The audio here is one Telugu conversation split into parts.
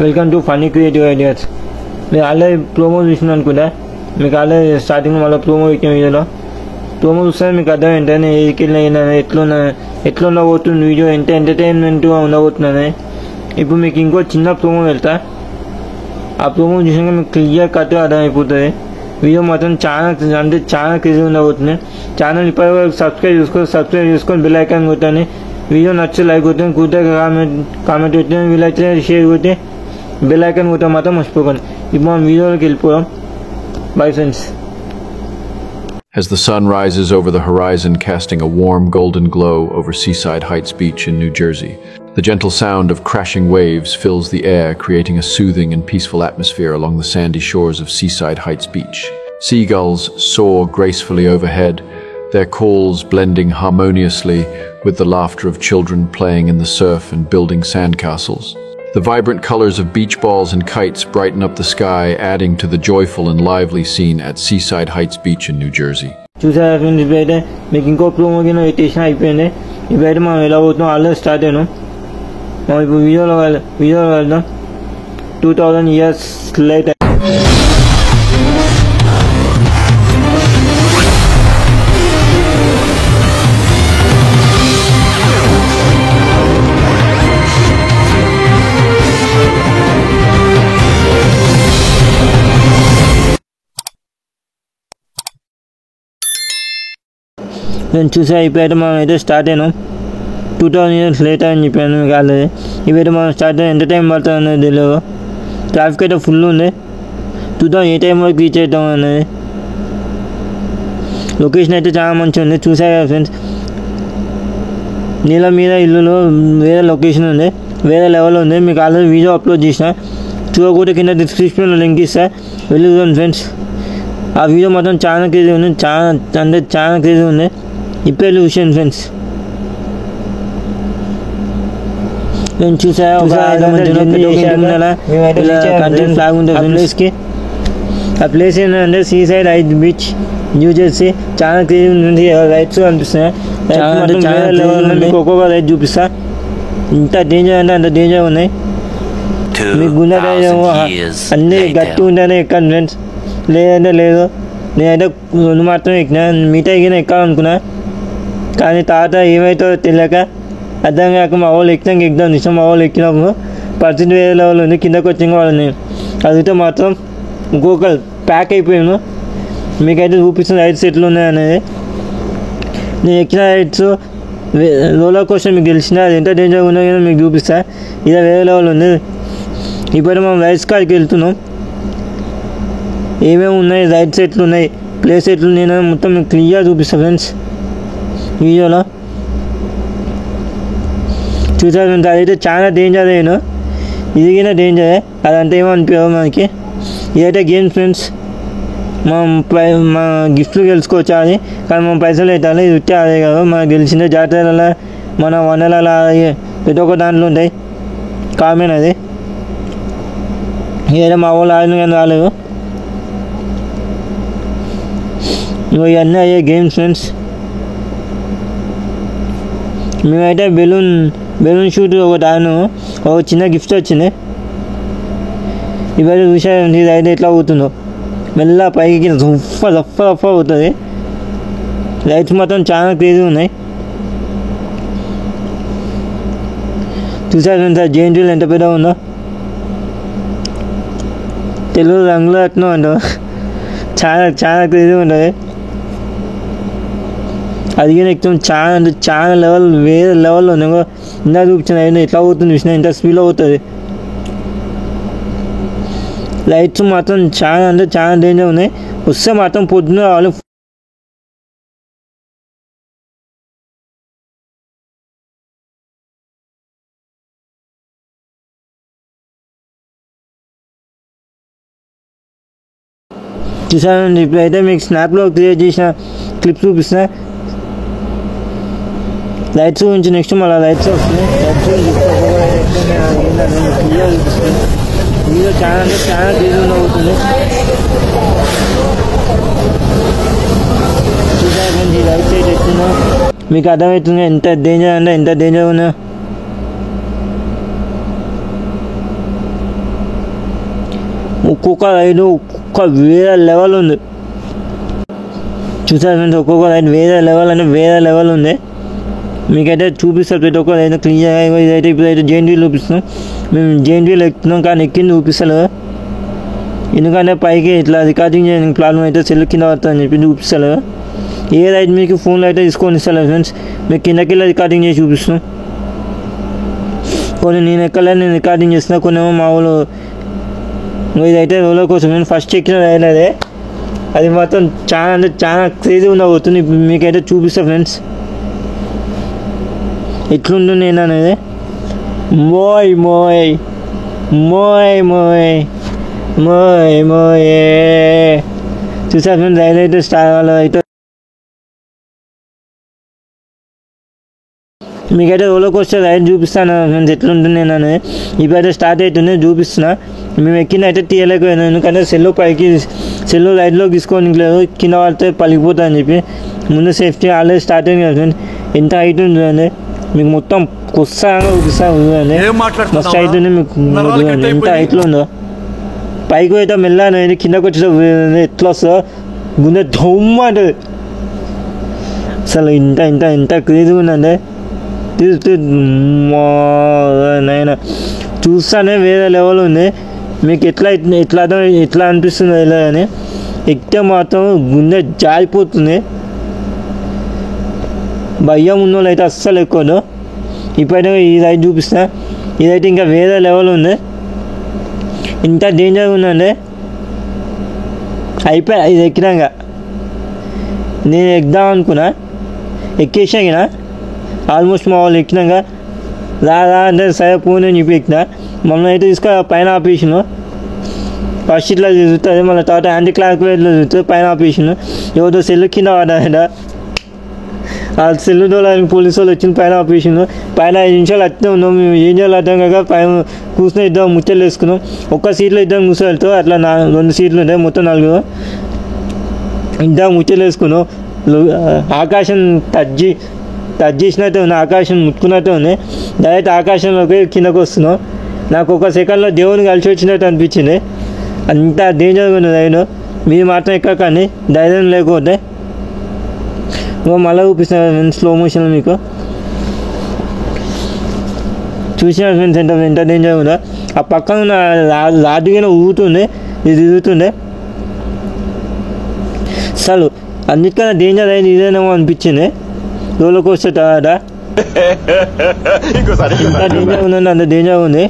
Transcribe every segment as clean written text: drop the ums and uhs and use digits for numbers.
Welcome to funny creative ideas. మీరు ఆల్రెడీ ప్రోమో చూసిన అనుకుంటా, మీకు ఆల్రెడీ స్టార్టింగ్ మళ్ళీ ప్రోమో ఇచ్చిన వీడియోలో ప్రోమో చూస్తే మీకు అర్థం ఏంటని ఏదికి ఎట్లా ఉండబోతుంది వీడియో, ఎంత ఎంటర్టైన్మెంట్గా ఉండబోతుందని. ఇప్పుడు మీకు ఇంకో చిన్న ప్రోమో వెళ్తా, ఆ ప్రోమో చూసాక మీకు క్లియర్ కట్గా అర్థమైపోతుంది. వీడియో మాత్రం చాలా క్రేజీ ఉండబోతుంది. ఛానల్ ఇప్పటివరకు సబ్స్క్రైబ్ చేసుకొని బెల్ ఐకాన్ కొట్టండి. వీడియో నచ్చితే లైక్ కొట్టండి, కుదిరితే కామెంట్ పెట్టండి, వీలైతే షేర్ కొట్టి బెల్ ఐకాన్ కొట్టడం మాత్రం మర్చిపోకండి. ఇప్పుడు మనం వీడియోలోకి వెళ్ళిపోదాం. Bye friends. As the sun rises over the horizon, casting a warm golden glow over Seaside Heights Beach in New Jersey, the gentle sound of crashing waves fills the air, creating a soothing and peaceful atmosphere along the sandy shores of Seaside Heights Beach. Seagulls soar gracefully overhead, their calls blending harmoniously with the laughter of children playing in the surf and building sandcastles. The vibrant colors of beach balls and kites brighten up the sky, adding to the joyful and lively scene at Seaside Heights Beach in New Jersey. చూసారా ఫ్రెండ్స్, ఇప్పుడైతే మీకు ఇంకో ప్రోమో కింద పెట్టేసిన అయిపోయింది. ఇప్పుడైతే మనం ఎలా పోతున్నాం ఆల్రెడీ స్టార్ట్ అయినాం. మనం ఇప్పుడు వీడియోలో వెళ్దాం. 2000 years later. నేను చూసా ఇప్పుడైతే మనం అయితే స్టార్ట్ అయినాం. 2000 years later అని చెప్పాను మీకు ఆల్రెడీ. ఇప్పుడైతే మనం స్టార్ట్ అయినా ఎంత టైం పడుతుంది అనేది తెలియదు. ట్రాఫిక్ అయితే ఫుల్ ఉంది. 2000 ఏ టైం వరకు రీచ్ అవుతాం అనేది. లొకేషన్ అయితే చాలా మంచిగా ఉంది. చూసా కదా ఫ్రెండ్స్, నీళ్ళ మీద ఇల్లులో వేరే లొకేషన్ ఉంది, వేరే లెవెల్ ఉంది. మీకు ఆల్రెడీ వీడియో అప్లోడ్ చేసిన, చూడకపోతే కింద డిస్క్రిప్షన్లో లింక్ ఇస్తా, వెళ్ళి చూడండి ఫ్రెండ్స్. ఆ వీడియో మాత్రం చాలా క్రేజీ ఉంది, చాలా క్రేజీ ఉంది. ఇప్పుడే చూసాను ఫ్రెండ్స్. నేను చూసా కంటెంట్ ఫ్లాగ్ ఉంటుంది ప్లేస్కి. ఆ ప్లేస్ ఏంటంటే సీసైడ్ హైట్స్ బీచ్, న్యూ జెర్సీ. చాలా క్రేజీ ఉంది. రైట్స్ కనిపిస్తున్నాయి. మీకు ఒక్కొక్క రైట్ చూపిస్తా. ఇంత డేంజర్ అంటే అంత డేంజర్ ఉన్నాయి. మీకు గుండె అన్నీ గట్టి ఉంటేనే ఎక్కాను ఫ్రెండ్స్, లేదంటే లేదు. నేనైతే రెండు మాత్రం ఎక్కినా, మిగతా ఎక్కినా ఎక్కాలనుకున్నా, కానీ తర్వాత ఏమవుతుందో తెలియక అర్థం కాక మా వాళ్ళు ఎక్కినాక నిజం మా వాళ్ళు ఎక్కినప్పుడు పరిస్థితి వేరే లెవెల్ ఉంది. కిందకు వచ్చిన వాళ్ళని అదితో మాత్రం ఇంకొకరు ప్యాక్ అయిపోయాను. మీకైతే చూపిస్తున్న రైడ్స్ ఎట్లు ఉన్నాయనేది. నేను ఎక్కిన రైడ్స్ రోలర్ కోస్టర్ మీకు తెలిసిన అది ఎంత డేంజర్గా ఉందో మీకు చూపిస్తా. ఇది వేరే లెవెల్ ఉంది. ఇప్పుడు మనం రైడ్స్ కాడికి వెళ్తున్నాం. ఏమేమి ఉన్నాయి, రైడ్స్ ఎట్లున్నాయి, ప్లేస్ ఎట్లున్నాయి మొత్తం మీకు క్లియర్ చూపిస్తాను ఫ్రెండ్స్ వీడియోలో. చూసారు అదైతే చాలా డేంజర్ అయ్యాను. ఇదిగినా డేంజరే, అదంతా ఏమో అనిపించదు మనకి. ఇదైతే గేమ్స్ ఫ్రెండ్స్. మా గిఫ్ట్లు గెలుచుకోవచ్చు అది, కానీ మనం పైసలు పెట్టాలి. ఇది వచ్చే అదే కాదు, మనకు గెలిచిన జాతరల మన వనరుల ప్రతి ఒక్క దాంట్లో ఉంటాయి. కామన్ అది. ఇదైతే మా వాళ్ళు ఆడిన కానీ రాలేదు. ఇవన్నీ అయ్యే గేమ్స్ ఫ్రెండ్స్. మేమైతే బెలూన్ షూట్ ఒకటి ఆను, ఒక చిన్న గిఫ్ట్ వచ్చింది. ఇవైతే చూసారండి, ఇది అయితే ఎట్లా అవుతుందో మెల్ల పైకి రఫ్ అవుతుంది. లైట్స్ మాత్రం చాలా క్రేజీ ఉన్నాయి. చూసారు సార్ జెయింట్ వీల్ ఎంత పెద్దగా ఉందో. తెలుగు రంగులో అట్లా ఉండవు, చాలా క్రేజీ ఉంటుంది. అది ఎక్కితే చాలా లెవెల్ వేరే లెవెల్లో ఉంది. ఇందా చూపించిన ఎట్లా అవుతుంది చూసిన, ఇంత స్పీడ్లో అవుతుంది. లైట్స్ మాత్రం చాలా డేంజర్ ఉన్నాయి. వస్తే మాత్రం పొద్దున వాళ్ళు చూసానండి. ఇప్పుడైతే మీకు స్నాప్లో క్రియేట్ చేసిన క్లిప్స్ చూపిస్తున్నా. లైట్స్ గురించి నెక్స్ట్ మళ్ళీ లైట్స్ వస్తున్నాయి. వీడియో చాలా క్లియర్గా అవుతుంది. చూసారు లైట్ సైడ్ ఎట్టిందో మీకు అర్థమవుతుంది ఎంత డేంజర్ అంటే ఎంత డేంజర్ ఉన్నా. ఒక్కొక్క రైడ్ ఒక్కొక్క వేరే లెవెల్ ఉంది. చూసారు ఫ్రెండ్స్, ఒక్కొక్క రైడ్ వేరే లెవెల్ ఉంది. మీకైతే చూపిస్తారు ప్రతి ఒక్క రైడ్ క్లియర్గా. ఇదైతే ఇప్పుడైతే జేఎన్టీలో చూపిస్తున్నాం. మేము జేఎన్టీలో ఎక్కుతున్నాం కానీ ఎక్కింది చూపిస్తారు. ఎందుకంటే పైకి ఇట్లా రికార్డింగ్ చేయడానికి ప్రాబ్లం అయితే సెల్ కింద పడుతుందని చెప్పి చూపిస్తారు. ఏ రైడ్ మీకు ఫోన్లో అయితే తీసుకొని ఇస్తారు ఫ్రెండ్స్. మీకు కిందకి రికార్డింగ్ చేసి చూపిస్తున్నాం. కొన్ని నేను ఎక్కలే, నేను రికార్డింగ్ చేస్తున్నా. కొన్ని ఏమో మా వాళ్ళు ఇదైతే రోలర్ కోసం నేను ఫస్ట్ ఎక్కిన రైడ్ అదే. అది మాత్రం చాలా అంటే చాలా క్రేజీ ఉండబోతుంది. మీకైతే చూపిస్తా ఫ్రెండ్స్ ఎట్లుంటుంది ఏంటనేది. మోయ్ మోయ్ మోయ్ మోయ్ మోయ్ మోయే చూసా ఫ్రెండ్స్. రైడ్ అయితే స్టార్ట్ అయితే మీకైతే రోలర్ కోస్టర్ రైడ్ చూపిస్తాను ఫ్రెండ్స్ ఎట్లుంటుంది ఏంటనేది. ఇప్పుడైతే స్టార్ట్ అవుతుంది చూపిస్తున్నా. మేము ఎక్కిన అయితే తీయలేకపోయాను ఎందుకంటే సెల్ రైడ్లోకి తీసుకోని లేదు, కింద పడితే పలిగిపోతా అని చెప్పి. ముందు సేఫ్టీ ఆల్రెడీ స్టార్ట్ అయింది కదా ఫ్రెండ్స్. ఎంత హైట్ ఉంటుందండి మీకు మొత్తం కొస్తాగా చూపిస్తాను. మస్తు హైట్ ఉంది మీకు, ఎంత హైట్లో ఉందో. పైకి అయితే మెల్లగా కిందకి వచ్చేట ఎట్లా వస్తుందో గుండె ధమ్మ అంటుంది. అసలు ఇంత క్రేజీగా ఉందండి. నైనా చూస్తానే వేరే లెవెల్ ఉంది. మీకు ఎట్లా అనిపిస్తుంది ఇలా అని. ఎక్కితే మాత్రం గుండె జారిపోతుంది. భయం ఉన్న వాళ్ళు అయితే అస్సలు ఎక్కువ. ఇప్పుడైతే ఈ రైడ్ చూపిస్తా. ఇదైతే ఇంకా వేరే లెవెల్ ఉంది. ఇంత డేంజర్గా ఉందండి. అయిపోయా ఇది ఎక్కినాక. నేను ఎక్కుదాం అనుకున్నా, ఎక్కేసాగిన ఆల్మోస్ట్ మా వాళ్ళు ఎక్కినాక రా అంటే సరే పోనీ అని చెప్పి ఎక్కినా. మమ్మల్ని అయితే పైన ఆపేసాను. ఫస్ట్ ఇట్లా చూస్తుంది, మళ్ళీ తర్వాత యాంటీ క్లాక్ ప్లేట్లో చూస్తుంది, పైన ఆపేసాను. ఎవరితో సెల్ కింద పడ్డాడ. ఆ సెల్ దోలానికి పోలీసు వాళ్ళు వచ్చింది, పైన ఆపేసాను. పైన 5 నిమిషాలు అట్నే ఉన్నాం. మేము ఏం చేయాలి అర్థం కాక పైన కూర్చుని ఇద్దరం ముచ్చట్లు వేసుకున్నాం. ఒక్క సీట్లో ఇద్దరం కూర్చోవెళ్తూ అట్లా 2 సీట్లు ఉంటాయి, మొత్తం 4. ఇద్దరం ముచ్చట్లు వేసుకున్నాం. ఆకాశం టచ్ చేసినట్టే ఉంది, ఆకాశం ముట్టుకున్నట్టే ఉంది. డైరెక్ట్ ఆకాశంలోకి కిందకు వస్తున్నాం. నాకు ఒక సెకండ్లో దేవుని కలిసి వచ్చినట్టు అనిపించింది. అంత డేంజర్గా ఉంది రైడ్. మీరు మాత్రం ఎక్కకండి ధైర్యం లేకపోతే. మళ్ళీ చూపిస్తాను స్లో మోషన్ మీకు. చూసిన ఫ్రెండ్స్ ఎంత డేంజర్గా ఉందో. ఆ పక్కన ఉన్న రాడ్డుగా ఊగుతుండే, ఇది తిరుగుతుండే. అసలు అన్నిటికన్నా డేంజర్ అయింది ఇదేనేమో అనిపించింది. రోలర్ కోస్టర్ తర్వాత ఎంత డేంజర్ ఉందండి, అంత డేంజర్ ఉంది.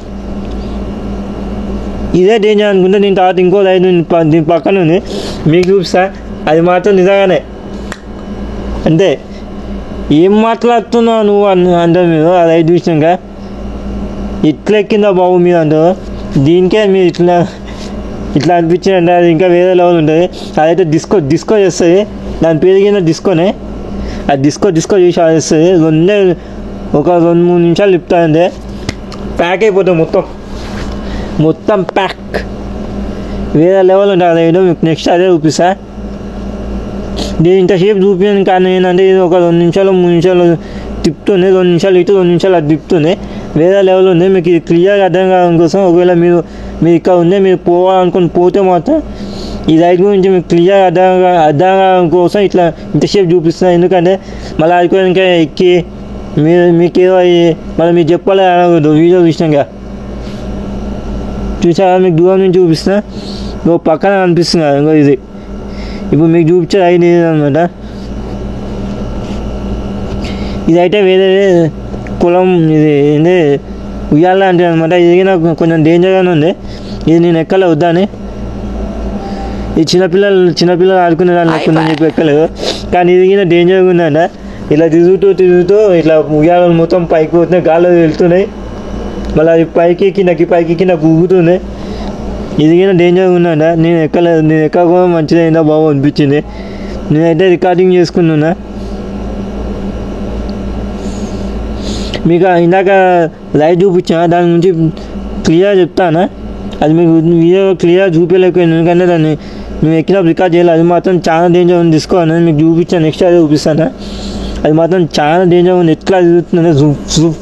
ఇదే డేంజర్ అనుకుంటే దీని తర్వాత ఇంకో రైడ్ దీని పక్కన ఉంది, మీకు చూపిస్తా. అది మాత్రం నిజంగానే అంటే ఏం మాట్లాడుతున్నావు నువ్వు అంటారు మీరు. ఆ రైడ్ చూసినాక ఇట్లా ఎక్కిందా బాబు మీరు అంటారు. దీనికే మీరు ఇట్లా అనిపించింది అంటే అది ఇంకా వేరే లెవెల్ ఉంటుంది. అదైతే డిస్కో చేస్తుంది. దాని పేరు కింద డిస్కోనే. ఆ డిస్కో చేసి ఆడేస్తుంది. ఒక 2-3 నిమిషాలు తిప్పుతాయంటే ప్యాక్ అయిపోతుంది మొత్తం ప్యాక్. వేరే లెవెల్ ఉంటుంది ఆ రైడ్. మీకు నెక్స్ట్ అదే చూపిస్తా. నేను ఇంతసేపు చూపించాను కానీ ఏంటంటే ఇది ఒక 2 నిమిషాలు 3 నిమిషాలు తిప్పుతుంది. 2 నిమిషాలు ఇటు 2 నిమిషాలు అది తిప్పుతుంది. వేరే లెవెల్ ఉంది. మీకు ఇది క్లియర్గా అర్థం కావడం కోసం ఒకవేళ మీరు ఇక్కడ ఉండే మీరు పోవాలనుకుని పోతే మాత్రం ఈ రైడ్ గురించి మీకు క్లియర్గా అర్థం కావడం కోసం ఇట్లా ఇంతసేపు చూపిస్తున్నాను. ఎందుకంటే మళ్ళీ అది కూడా ఇంకా ఎక్కి మీకేదో మళ్ళీ మీరు చెప్పాలి అనకూడదు. వీడియో చూసినాక చూసారా, మీకు దూరం నుంచి చూపిస్తున్నా. పక్కన అనిపిస్తుంది ఇంకో ఇది. ఇప్పుడు మీకు చూపించే రైడ్ ఇది అనమాట. ఇదైతే వేరే కులం, ఇది ఏంటి ఉయ్యాల అంటే అనమాట. ఇది నాకు కొంచెం డేంజర్గానే ఉంది. ఇది నేను ఎక్కలే వద్దని. ఈ చిన్నపిల్లలు ఆడుకునే దాన్ని ఎక్కుందని చెప్పి ఎక్కలేదు. కానీ ఇది డేంజర్గా ఉందంట. ఇలా తిరుగుతూ ఇట్లా ఉయ్యాలను మొత్తం పైకి పోతున్నాయి, గాల్లో వెళ్తున్నాయి. మళ్ళీ అది పైకి కిందకి ఊగుతుంది. ఇది డేంజర్గా ఉందంట. నేను ఎక్కలేదు. నేను ఎక్కకపోతే మంచిదైందా బాబు అనిపించింది. నేనైతే రికార్డింగ్ చేసుకున్నా. మీకు ఇందాక లైవ్ చూపించా, దాని గురించి క్లియర్ చెప్తానా. అది మీకు వీడియో క్లియర్ చూపించలేకపోయింది ఎందుకంటే దాన్ని మేము ఎక్కినప్పుడు రికార్డ్ చేయాలి. అది మాత్రం చాలా డేంజర్ ఉంది. తీసుకోవాలి మీకు చూపించాను, నెక్స్ట్ అదే చూపిస్తాను. అది మాత్రం చాలా డేంజర్ ఉంది. ఎట్లా తిరుగుతుంది,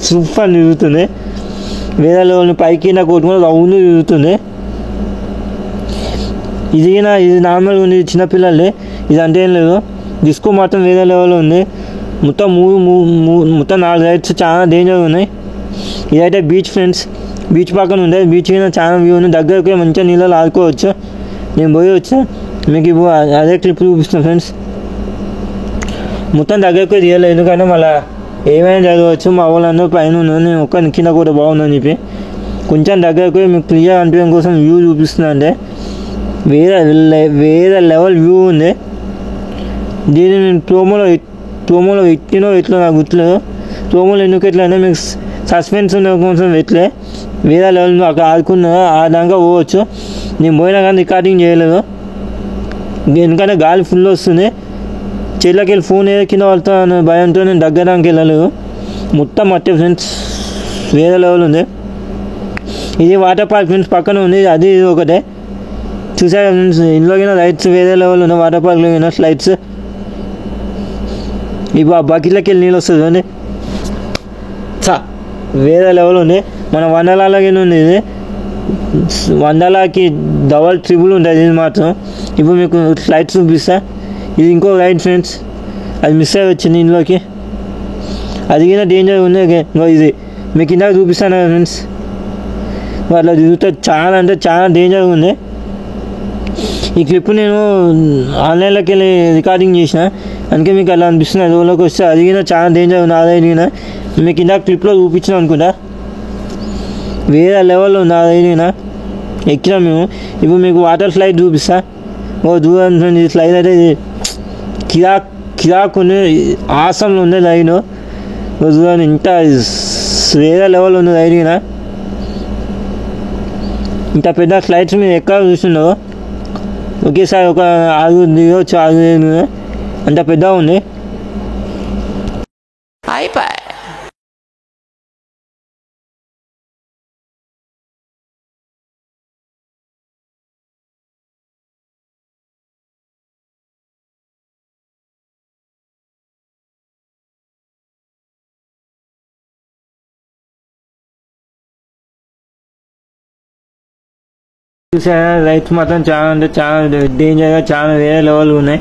సూప్ అని తిరుగుతుంది. వేరే లెవెల్ని పైకి నాకు కొట్టుకుని రౌండ్ తిరుగుతుంది. ఇది నార్మల్గా ఉంది, చిన్నపిల్లలే. ఇది అంటే ఏం లేదు. డిస్కో మాత్రం వేరే లెవెల్లో ఉంది. మొత్తం మొత్తం 4 రైడ్స్ చాలా డేంజర్గా ఉన్నాయి. ఇదైతే బీచ్ ఫ్రెండ్స్, బీచ్ పక్కన ఉంది. బీచ్ మీద చాలా వ్యూ ఉంది. దగ్గరికి మంచిగా నీళ్ళలో ఆడుకోవచ్చు. నేను పోయి వచ్చా, మీకు ఇప్పుడు అదే క్లిప్ చూపిస్తాను ఫ్రెండ్స్. మొత్తం దగ్గరికి తీయలేదు, ఎందుకంటే మళ్ళీ ఏమైనా జరగవచ్చు. మా వాళ్ళందరూ పైన ఉన్నారు, నేను ఒక్క కింద కూడా బాగుందని చెప్పి కొంచెం దగ్గరకు మీకు క్లియర్ అనిపించడం కోసం వ్యూ చూపిస్తున్నా. అంటే వేరే లెవెల్ వ్యూ ఉంది. దీన్ని నేను ప్రోమోలో ఎట్లా నాకు గుర్తులేదు. ప్రోమోలో ఎందుకు ఎట్లా అంటే మీకు సస్పెన్స్ ఉన్న కోసం ఎట్లే వేరే లెవెల్ అక్కడ ఆడుకున్నా ఆ దాకా పోవచ్చు. నేను పోయినా కానీ రికార్డింగ్ చేయలేదు, ఎందుకంటే గాలి ఫుల్ వస్తుంది. చెట్లకి వెళ్ళి ఫోన్ ఏదో కింద పడుతున్న భయంతో నేను దగ్గరకు వెళ్ళలేదు. మొత్తం మట్టి ఫ్రెండ్స్, వేరే లెవెల్ ఉంది. ఇది వాటర్ పార్క్ ఫ్రెండ్స్, పక్కన ఉంది. అది ఇది ఒకటే చూసారా ఫ్రెండ్స్. ఇంట్లోకినా లైట్స్ వేరే లెవెల్ ఉన్నాయి. వాటర్ పార్క్లో అయినా స్లైడ్స్. ఇప్పుడు ఆ బకెట్లోకి వెళ్ళి నీళ్ళు వస్తుంది అండి, వేరే లెవెల్ ఉంది. మన వండలాగే ఉంది. ఇది వండలాకి డబల్ ట్రిపుల్ ఉంటుంది ఇది మాత్రం. ఇప్పుడు మీకు స్లైడ్స్ చూపిస్తా. ఇది ఇంకో రైడ్ ఫ్రెండ్స్, అది మిస్ అయ్యి వచ్చింది ఇంట్లోకి. అది కూడా డేంజర్ ఉంది. ఇది మీకు ఇందాక చూపిస్తాను కదా ఫ్రెండ్స్, అట్లా తిరుగుతుంది. చాలా అంటే చాలా డేంజర్గా ఉంది. ఈ క్లిప్ నేను ఆన్లైన్లోకి వెళ్ళి రికార్డింగ్ చేసిన, అందుకే మీకు అలా అనిపిస్తుంది. రోడ్లోకి వస్తే అది కూడా చాలా డేంజర్ ఉంది. అదైనా మీకు ఇందాక క్లిప్లో చూపించాను అనుకుంటా, వేరే లెవెల్లో ఉంది. అదైనా ఎక్కినాం మేము. ఇప్పుడు మీకు వాటర్ స్లైడ్ చూపిస్తా. దూరం ఈ స్లైడ్ అయితే కిరాక్ ఉంది, ఆసంలో ఉంది లైన్. దూరం ఇంత వేరే లెవెల్ ఉంది లైన్. ఇంత పెద్ద స్లైడ్స్ మీరు ఎక్కడ చూస్తున్నారు, ఒకేసారి ఒక 6 దిగవచ్చు, 6 అంత పెద్దగా ఉంది. చూసారా, రైడ్స్ మాత్రం చాలా అంటే చాలా డేంజర్గా చాలా వేరే లెవెల్ ఉన్నాయి.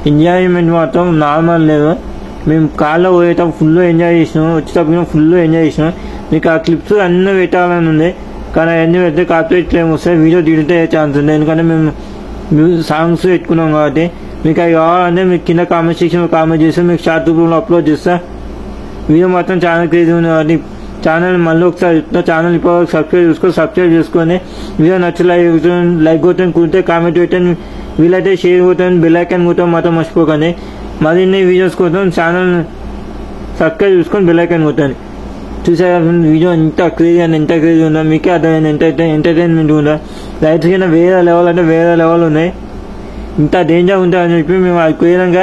ఎంజాయ్మెంట్ మాత్రం నార్మల్ లేదు. మేము కార్లో పోయేటప్పుడు ఫుల్ ఎంజాయ్ చేసినాం, వచ్చేటప్పుడు ఫుల్ ఎంజాయ్ చేసినాం. మీకు ఆ క్లిప్స్ అన్నీ పెట్టాలని ఉంది, కానీ అన్నీ పెడితే కాపీరైట్ క్లెయిమ్ వస్తాయి, వీడియో డిలీట్ అయ్యే ఛాన్స్ ఉంది. ఎందుకంటే మేము సాంగ్స్ పెట్టుకున్నాం కాబట్టి. మీకు అవి కావాలంటే మీకు కింద కామెంట్ సెక్షన్లో కామెంట్ చేస్తే మీకు షార్ట్ రూపంలో అప్లోడ్ చేస్తా. వీడియో మాత్రం చాలా క్రేజీ ఉంది కాబట్టి ఛానల్ మళ్ళీ ఒకసారి ఛానల్ ఇప్పుడు సబ్స్క్రైబ్ చేసుకొని వీడియో నచ్చి లైక్ కొట్టండి, కుడితే కామెంట్ పెట్టండి, వీలైతే షేర్ కొట్టండి, బెల్ ఐకాన్ కొట్టడం మాత్రం మర్చిపోకండి. మరిన్ని వీడియోస్ కోసం ఛానల్ సబ్స్క్రైబ్ చేసుకొని బెల్ ఐకాన్ కొట్టండి. చూసారా వీడియో ఎంత క్రేజీ అని ఎంత క్రేజీ ఉందా మీకే అర్థమైంది. ఎంటర్టైన్మెంట్ ఉందా. రైట్స్ కింద వేరే లెవెల్ అంటే వేరే లెవెల్ ఉన్నాయి. ఇంత డేంజర్ ఉంటుంది అని చెప్పి మేము అది పోయినాక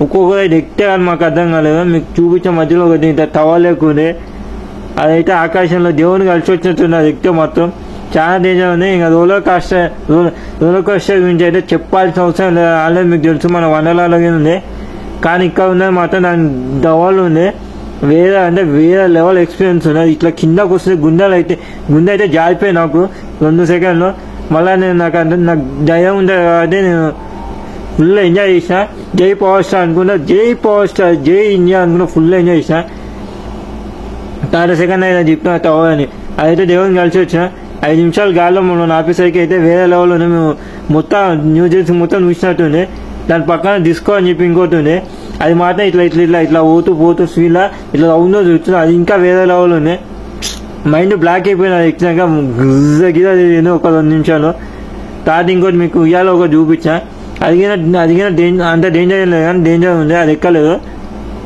ఒక్కొక్క రైట్ ఎక్కితే కానీ మాకు అర్థం కాలేదు. మీకు చూపించే మధ్యలో ఒకటి ఇంత టవర్ లేకుండే, అదైతే ఆకాశంలో దేవుని కలిసి వచ్చినట్టుంది. అది ఎక్కితే మొత్తం చాలా డేంజర్ ఉంది. ఇంకా రోలర్ కోస్టర్ గురించి అయితే చెప్పాల్సిన అవసరం లేదు, ఆల్రెడీ మీకు తెలుసు మన వండర్లాగే ఉంది. కానీ ఇక్కడ ఉన్నది మాత్రం దాని డవల్ ఉంది. వేరే లెవెల్ ఎక్స్పీరియన్స్ ఉన్నది. ఇట్లా కిందకు వస్తే గుండె అయితే జారిపోయి నాకు 2 సెకండ్లో. మళ్ళీ నాకు ధైర్యం ఉంటుంది కాబట్టి నేను ఫుల్ ఎంజాయ్ చేసిన. జై పవర్ స్టార్ అనుకున్నా, జై ఇండియా అనుకున్నా, ఫుల్ ఎంజాయ్ చేసిన. 3rd సెకండ్ అయితే చెప్పిన టవర్ అని, అదైతే దేవుని కలిసి వచ్చిన. 5 నిమిషాలు గాల్లో మనం ఆఫీసర్కి అయితే వేరే లెవెల్ ఉంది. మేము మొత్తం న్యూ జెర్సీ మొత్తం చూసినట్టుంది. దాని పక్కన డిస్కో అని చెప్పి ఇంకోటి ఉంది, అది మాత్రం ఇట్లా పోతూ స్పీడ్లా ఇట్లా రౌండ్లో చూస్తున్నా. అది ఇంకా వేరే లెవెల్ ఉంది. మైండ్ బ్లాక్ అయిపోయింది అది ఎక్కినాక. గిజ ఒక 2 నిమిషాలు. తర్వాత ఇంకోటి మీకు ఇవాళ ఒకటి చూపించా. అది అంత డేంజర్ లేదు కానీ డేంజర్ ఉంది, అది ఎక్కలేదు.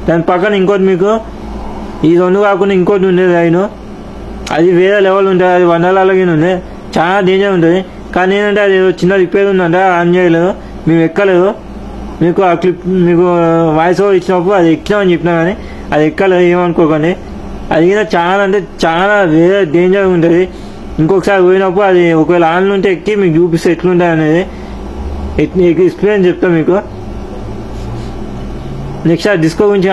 దాని పక్కన ఇంకోటి మీకు ఈ 2 కాకుండా ఇంకోటి ఉండేది లైన్, అది వేరే లెవెల్ ఉంటుంది. అది వండర్లాగే ఉంది, చాలా డేంజర్ ఉంటుంది. కానీ ఏంటంటే అది చిన్న రిపేర్ ఉందంట, ఆన్ చేయలేదు, మేము ఎక్కలేదు. మీకు ఆ క్లిప్ మీకు వాయిస్ ఓవర్ ఇచ్చినప్పుడు అది ఎక్కినామని చెప్పినా కానీ అది ఎక్కలేదు, ఏమనుకోకండి. అది కూడా చాలా అంటే చాలా వేరే డేంజర్ ఉంటుంది. ఇంకొకసారి పోయినప్పుడు అది ఒకవేళ ఆన్లో ఉంటే ఎక్కి మీకు చూపిస్తే ఎట్లుంటుంది అనేది ఎక్స్పీరియన్స్ చెప్తాను మీకు. నెక్స్ట్ ఆ డిస్కో గురించి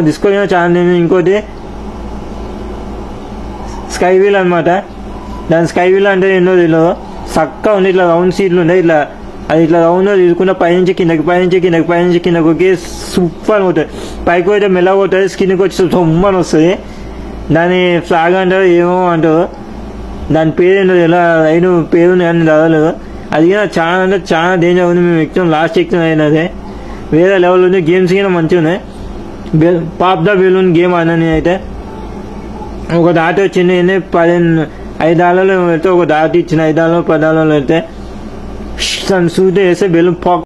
డిస్కో చాలా ఇంకోటి స్కై వీల్ అనమాట. దాని స్కై వీల్ అంటే ఎన్నో తెలియదు, చక్కగా ఉంది. ఇట్లా రౌండ్ సీట్లు ఉంటాయి, ఇట్లా అది ఇట్లా రౌండ్ తీసుకున్న పైనుంచి కిందకి ఒకే సూపర్ పోతుంది. పైకి పోతే మెల్లగా పోతుంది, స్కిన్కి వచ్చి సొమ్మని వస్తుంది. దాని ఫ్లాగ్ అంటారు ఏమో అంటారు, దాని పేరు ఏంటో ఎలా రైడ్ పేరు కానీ చదవలేదు. అది కానీ చాలా అంటే చాలా డేంజర్ ఉంది. మేము ఎక్కినాం, లాస్ట్ ఎక్కినాం అయినదే వేరే లెవెల్ ఉంది. గేమ్స్ కానీ మంచిగా ఉన్నాయి. పాప్ ద బెలూన్ గేమ్ అన్నది అయితే ఒక దాటి వచ్చింది. $5 పెడితే ఒక దాటి ఇచ్చిన $5 $10 పెడితే సూట్ వేస్తే బెలూన్ పాక్